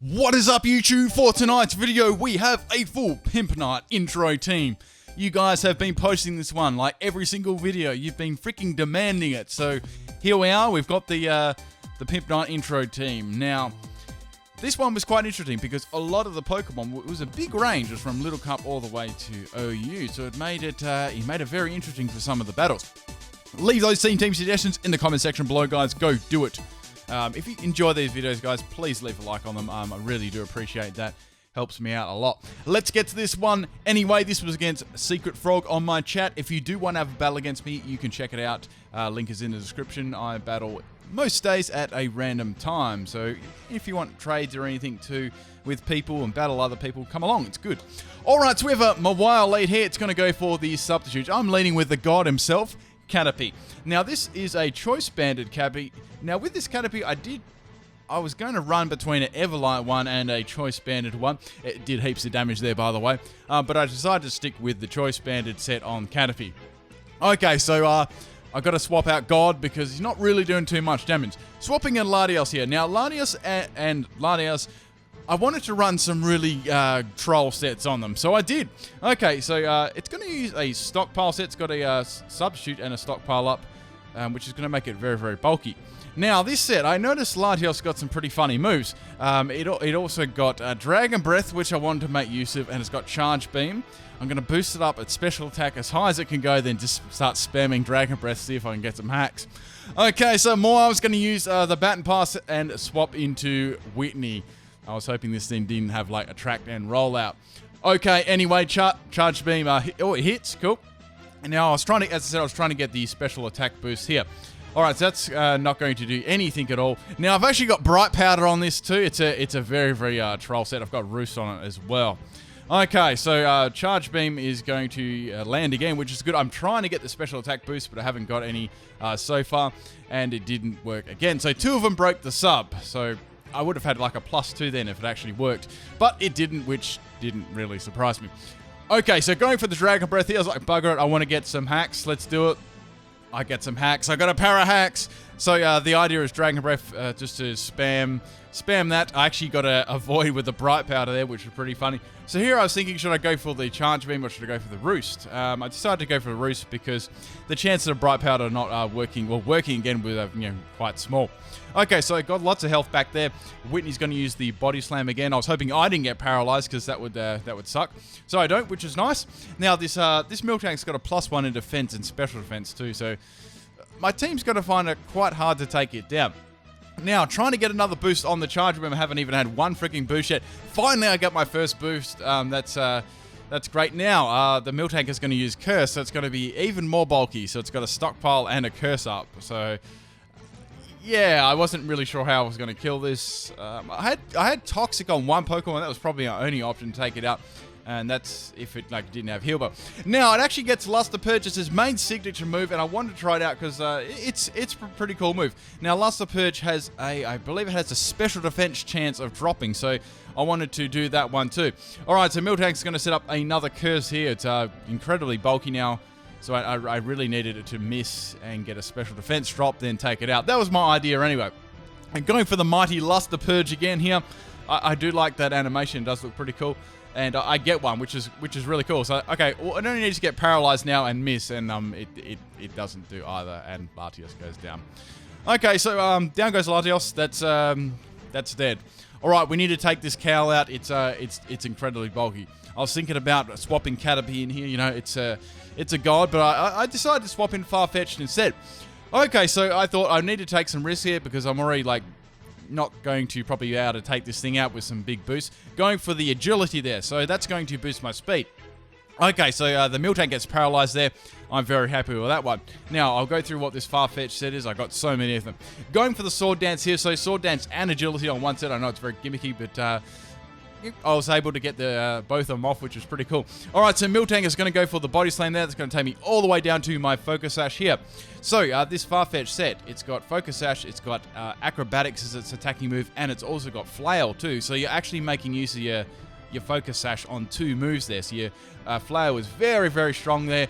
What is up, YouTube? For tonight's video, we have a full Pimpnite intro team. You guys have been posting this one like every single video. You've been freaking demanding it. So here we are. We've got the Pimpnite intro team. Now, this one was quite interesting because a lot of the Pokemon, it was a big range. It was from Little Cup all the way to OU. So it made it very interesting for some of the battles. Leave those team suggestions in the comment section below, guys. Go do it. If you enjoy these videos, guys, please leave a like on them. I really do appreciate that. Helps me out a lot. Let's get to this one. Anyway, this was against Secret Frog on my chat. If you do want to have a battle against me, you can check it out. Link is in the description. I battle most days at a random time. So if you want trades or anything too with people and battle other people, come along. It's good. All right, so we have a Mawile lead here. It's going to go for the substitute. I'm leading with the god himself, Caterpie. Now, this is a choice banded Caterpie. Now, with this Caterpie, I was going to run between an Everlight one and a choice banded one. It did heaps of damage there, by the way. But I decided to stick with the choice banded set on Caterpie. Okay, so I got to swap out God because he's not really doing too much damage. Swapping in Latios here. Now, Latios and Latios, I wanted to run some really troll sets on them, so I did. Okay, so it's going to use a stockpile set. It's got a substitute and a stockpile up, which is going to make it very, very bulky. Now, this set, I noticed Latios got some pretty funny moves. It also got Dragon Breath, which I wanted to make use of, and it's got Charge Beam. I'm going to boost it up at special attack as high as it can go, then just start spamming Dragon Breath, see if I can get some hacks. Okay, so I was going to use the Baton Pass and swap into Whitney. I was hoping this thing didn't have like attract and rollout. Okay, anyway, Charge Beam, it hits, cool. And now as I said, I was trying to get the special attack boost here. All right, so that's not going to do anything at all. Now, I've actually got Bright Powder on this too. It's a very, very troll set. I've got Roost on it as well. Okay, so Charge Beam is going to land again, which is good. I'm trying to get the special attack boost, but I haven't got any so far, and it didn't work again. So two of them broke the sub, so I would have had like a +2 then if it actually worked, but it didn't, which didn't really surprise me. Okay, so going for the Dragon Breath here, I was like, bugger it, I want to get some hacks. Let's do it. I get some hacks. I got a para hacks. So the idea is Dragon Breath just to spam that. I actually got a Void with the Bright Powder there, which was pretty funny. So here I was thinking, should I go for the Charge Beam or should I go for the Roost? I decided to go for the Roost because the chances of Bright Powder not working again with quite small. Okay, so I got lots of health back there. Whitney's going to use the Body Slam again. I was hoping I didn't get paralyzed because that would suck. So I don't, which is nice. Now this Miltank's got a +1 in defense and special defense too. So my team's going to find it quite hard to take it down. Now, trying to get another boost on the Charge Beam. I haven't even had one freaking boost yet. Finally, I got my first boost. That's great. Now, the Miltank is going to use Curse, so it's going to be even more bulky. So it's got a stockpile and a Curse up. So yeah, I wasn't really sure how I was going to kill this. I had Toxic on one Pokemon. That was probably our only option to take it out. And that's if it didn't have Heal Bell. Now, it actually gets Luster Purge as his main signature move, and I wanted to try it out because it's a pretty cool move. Now, Luster Purge has I believe it has a special defense chance of dropping, so I wanted to do that one too. All right, so Miltank's going to set up another Curse here. It's incredibly bulky now, so I really needed it to miss and get a special defense drop, then take it out. That was my idea anyway. And going for the mighty Luster Purge again here. I do like that animation. It does look pretty cool. And I get one, which is really cool. So, okay, well, I don't need to get paralyzed now and miss, and it doesn't do either, and Latios goes down. Okay, so down goes Latios. That's dead. All right, we need to take this cow out. It's incredibly bulky. I was thinking about swapping Caterpie in here. You know, it's a god, but I decided to swap in Farfetch'd instead. Okay, so I thought I need to take some risks here because I'm already not going to probably be able to take this thing out with some big boosts. Going for the agility there, so that's going to boost my speed. Okay, so the Miltank gets paralyzed there. I'm very happy with that one. Now, I'll go through what this Farfetch'd set is. I got so many of them. Going for the Sword Dance here, so Sword Dance and agility on one set. I know it's very gimmicky, but I was able to get both of them off, which was pretty cool. All right, so Miltank is going to go for the Body Slam there. That's going to take me all the way down to my Focus Sash here. So this Farfetch'd set, it's got Focus Sash, it's got Acrobatics as its attacking move, and it's also got Flail too. So you're actually making use of your Focus Sash on 2 moves there. So your Flail is very, very strong there.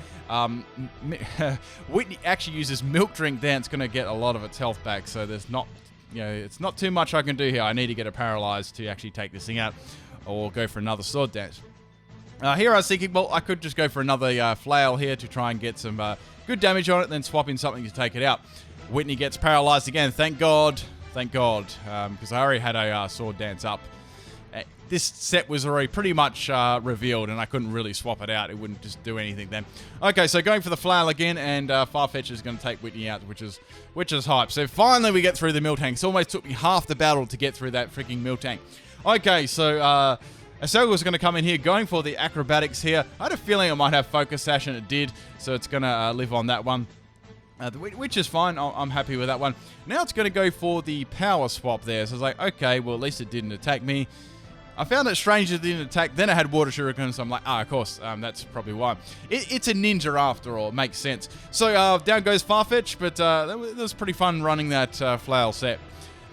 Whitney actually uses Milk Drink there. It's going to get a lot of its health back, so there's not it's not too much I can do here. I need to get it paralyzed to actually take this thing out, or go for another sword dance. Here I was thinking, well, I could just go for another flail here to try and get some good damage on it, then swap in something to take it out. Whitney gets paralyzed again. Thank God. Thank God. Because I already had a sword dance up. This set was already pretty much revealed, and I couldn't really swap it out. It wouldn't just do anything then. Okay, so going for the flail again, and Farfetch'd is going to take Whitney out, which is hype. So finally we get through the Miltank. It almost took me half the battle to get through that freaking Miltank. Okay, so Aselga was going to come in here, going for the acrobatics here. I had a feeling it might have focus sash, and it did, so it's going to live on that one. Which is fine. I'm happy with that one. Now it's going to go for the power swap there. So I was like, okay, well, at least it didn't attack me. I found it strange it didn't attack. Then it had water shuriken, so I'm like, of course, that's probably why. It's a ninja after all. It makes sense. So down goes Farfetch'd, but that was pretty fun running that flail set.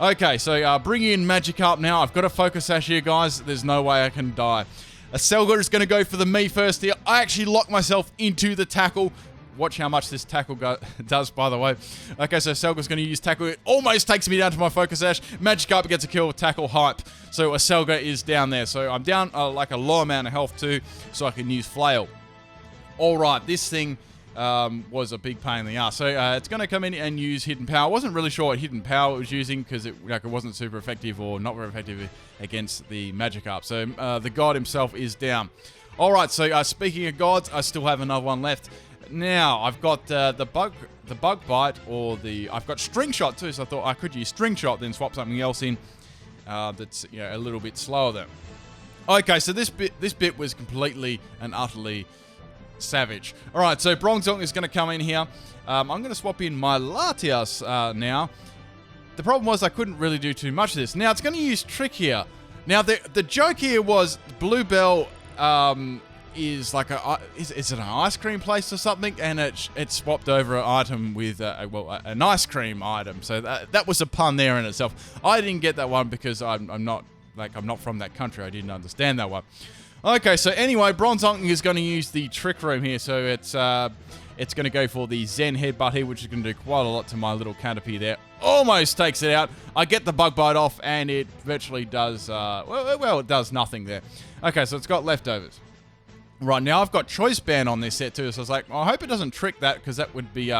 Okay, so bring in Magikarp now. I've got a focus sash here, guys. There's no way I can die. Aselga is going to go for the me first here. I actually lock myself into the tackle. Watch how much this tackle does, by the way. Okay, so Aselga's going to use tackle. It almost takes me down to my focus sash. Magikarp gets a kill with tackle hype. So Aselga is down there. So I'm down like a low amount of health too, so I can use flail. All right, this thing was a big pain in the ass. So it's going to come in and use hidden power. I wasn't really sure what hidden power it was using, because it wasn't super effective, or not very effective against the Magikarp. So the god himself is down. All right, so speaking of gods, I still have another one left. Now I've got the bug bite, or I've got string shot too. So I thought I could use string shot, then swap something else in that's a little bit slower there. Okay, so this bit was completely and utterly savage. All right, so Bronzong is going to come in here. I'm going to swap in my Latios now. The problem was I couldn't really do too much of this. Now it's going to use Trick here. Now the joke here was Bluebell is like is it an ice cream place or something, and it swapped over an item with an ice cream item. So that was a pun there in itself. I didn't get that one because I'm not from that country. I didn't understand that one. Okay, so anyway, Bronzong is going to use the Trick Room here. So it's going to go for the Zen Headbutt here, which is going to do quite a lot to my little Caterpie there. Almost takes it out. I get the Bug Bite off, and it virtually does, it does nothing there. Okay, so it's got leftovers. Right, now I've got Choice Band on this set too, so I was like, I hope it doesn't trick that, because that would be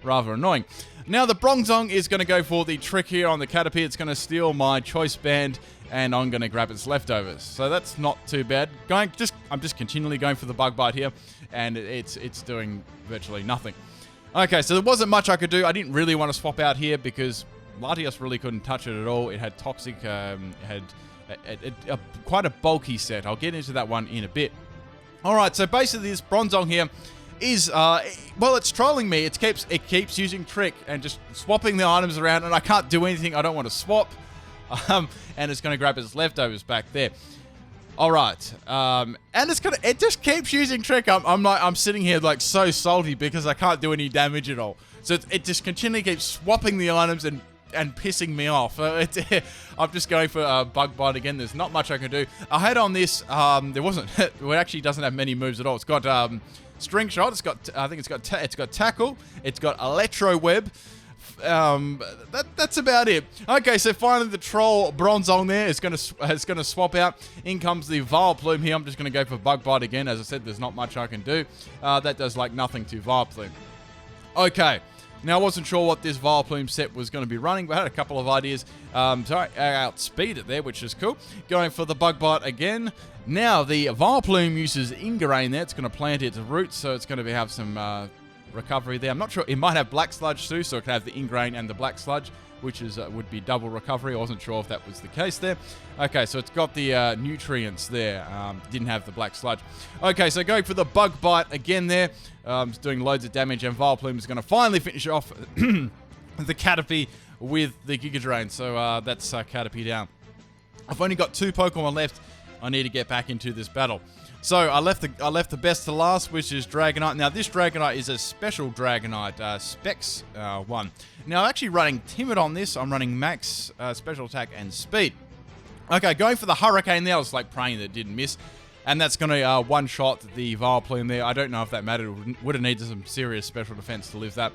rather annoying. Now the Bronzong is going to go for the trick here on the Caterpie. It's going to steal my Choice Band, and I'm going to grab its leftovers. So that's not too bad. I'm just continually going for the Bug Bite here, and it's doing virtually nothing. Okay, so there wasn't much I could do. I didn't really want to swap out here, because Latios really couldn't touch it at all. It had Toxic, it had quite a bulky set. I'll get into that one in a bit. Alright, so basically this Bronzong here is, well, it's trolling me. It keeps using Trick and just swapping the items around, and I can't do anything. I don't want to swap. And it's going to grab its leftovers back there. Alright, and it just keeps using Trick. I'm sitting here like so salty because I can't do any damage at all. So it just continually keeps swapping the items and pissing me off. I'm just going for Bug Bite again. There's not much I can do. I had on this, it actually doesn't have many moves at all. It's got String Shot, it's got Tackle, it's got Electro Web. That's about it. Okay, so finally the troll Bronzong there is gonna swap out. In comes the Vileplume here. I'm just gonna go for Bug Bite again. As I said, there's not much I can do. That does like nothing to Vileplume. Okay. Now, I wasn't sure what this Vileplume set was going to be running, but I had a couple of ideas. So I outspeed it there, which is cool. Going for the Bug Bite again. Now, the Vileplume uses Ingrain there. It's going to plant its roots, so it's going to have some recovery there. I'm not sure. It might have Black Sludge too, so it could have the Ingrain and the Black Sludge, which is would be double recovery. I wasn't sure if that was the case there. Okay, so it's got the nutrients there. Didn't have the Black Sludge. Okay, so going for the Bug Bite again there. It's doing loads of damage, and Vileplume is going to finally finish off the Caterpie with the Giga Drain. So that's Caterpie down. I've only got 2 Pokemon left. I need to get back into this battle. So I left the best to last, which is Dragonite. Now this Dragonite is a special Dragonite, Specs 1. Now I'm actually running Timid on this. I'm running Max Special Attack and Speed. Okay, going for the Hurricane there. I was like praying that it didn't miss. And that's going to one-shot the Vileplume there. I don't know if that mattered. Would have needed some serious special defense to live that.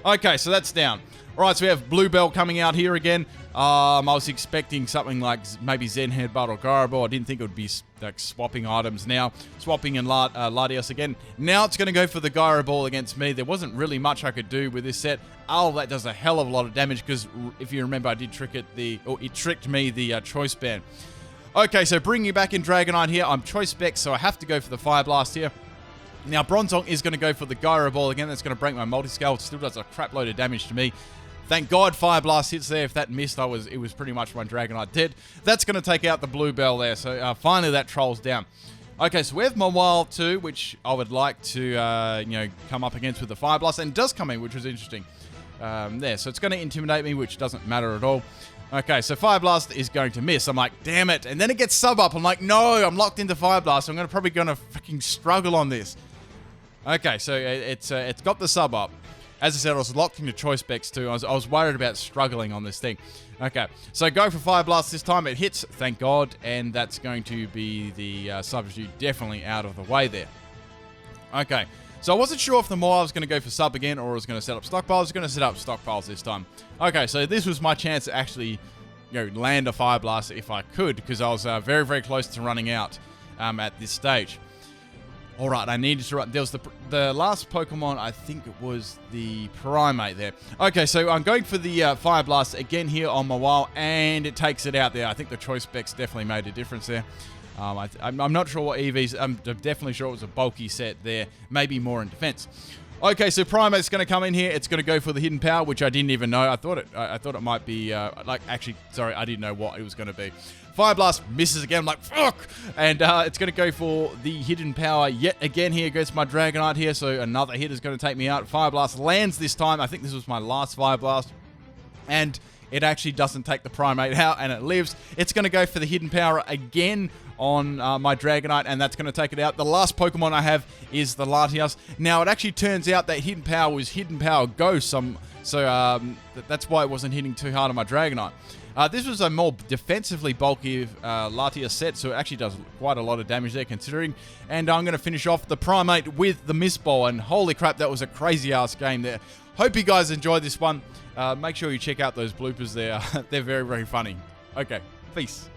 Okay, so that's down. All right, so we have Bluebell coming out here again. I was expecting something like maybe Zen Headbutt or Garbo. I didn't think it would be like swapping items now. Swapping in Latios again. Now it's going to go for the Gyro Ball against me. There wasn't really much I could do with this set. Oh, that does a hell of a lot of damage because if you remember, I did trick it it tricked me the Choice Band. Okay, so bringing back in Dragonite here. I'm Choice Spec, so I have to go for the Fire Blast here. Now, Bronzong is going to go for the Gyro Ball again. That's going to break my multi-scale. It still does a crap load of damage to me. Thank God Fire Blast hits there. If that missed, it was pretty much my Dragonite dead. That's going to take out the Bluebell there. So finally that troll's down. Okay, so we have Mawile too, which I would like to come up against with the Fire Blast, and it does come in, which was interesting. There, so it's going to intimidate me, which doesn't matter at all. Okay, so Fire Blast is going to miss. I'm like, damn it. And then it gets sub up. I'm like, no, I'm locked into Fire Blast. So I'm probably going to freaking struggle on this. Okay, so it's got the sub up. As I said, I was locked into Choice Specs too. I was worried about struggling on this thing. Okay, so go for Fire Blast this time. It hits, thank God, and that's going to be the substitute definitely out of the way there. Okay, so I wasn't sure if the Mawile was going to go for sub again or was going to set up stockpiles. I was going to set up stockpiles this time. Okay, so this was my chance to actually land a Fire Blast if I could, because I was very, very close to running out at this stage. All right, I needed to run. There was the last Pokemon, I think it was the Primeape there. Okay, so I'm going for the Fire Blast again here on Mawile, and it takes it out there. I think the Choice Specs definitely made a difference there. I'm not sure what EVs. I'm definitely sure it was a bulky set there, maybe more in defense. Okay, so Primeape's going to come in here. It's going to go for the Hidden Power, which I didn't even know. I thought it might be sorry, I didn't know what it was going to be. Fire Blast misses again. I'm like, fuck! And it's going to go for the Hidden Power yet again here against my Dragonite here. So another hit is going to take me out. Fire Blast lands this time. I think this was my last Fire Blast. And it actually doesn't take the Primeape out, and it lives. It's going to go for the Hidden Power again on my Dragonite, and that's going to take it out. The last Pokemon I have is the Latios. Now, it actually turns out that Hidden Power was Hidden Power Ghost, so that's why it wasn't hitting too hard on my Dragonite. This was a more defensively bulky Latios set, so it actually does quite a lot of damage there considering. And I'm going to finish off the Primeape with the Mist Ball, and holy crap, that was a crazy-ass game there. Hope you guys enjoyed this one. Make sure you check out those bloopers there. They're very, very funny. Okay, peace.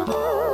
Yeah.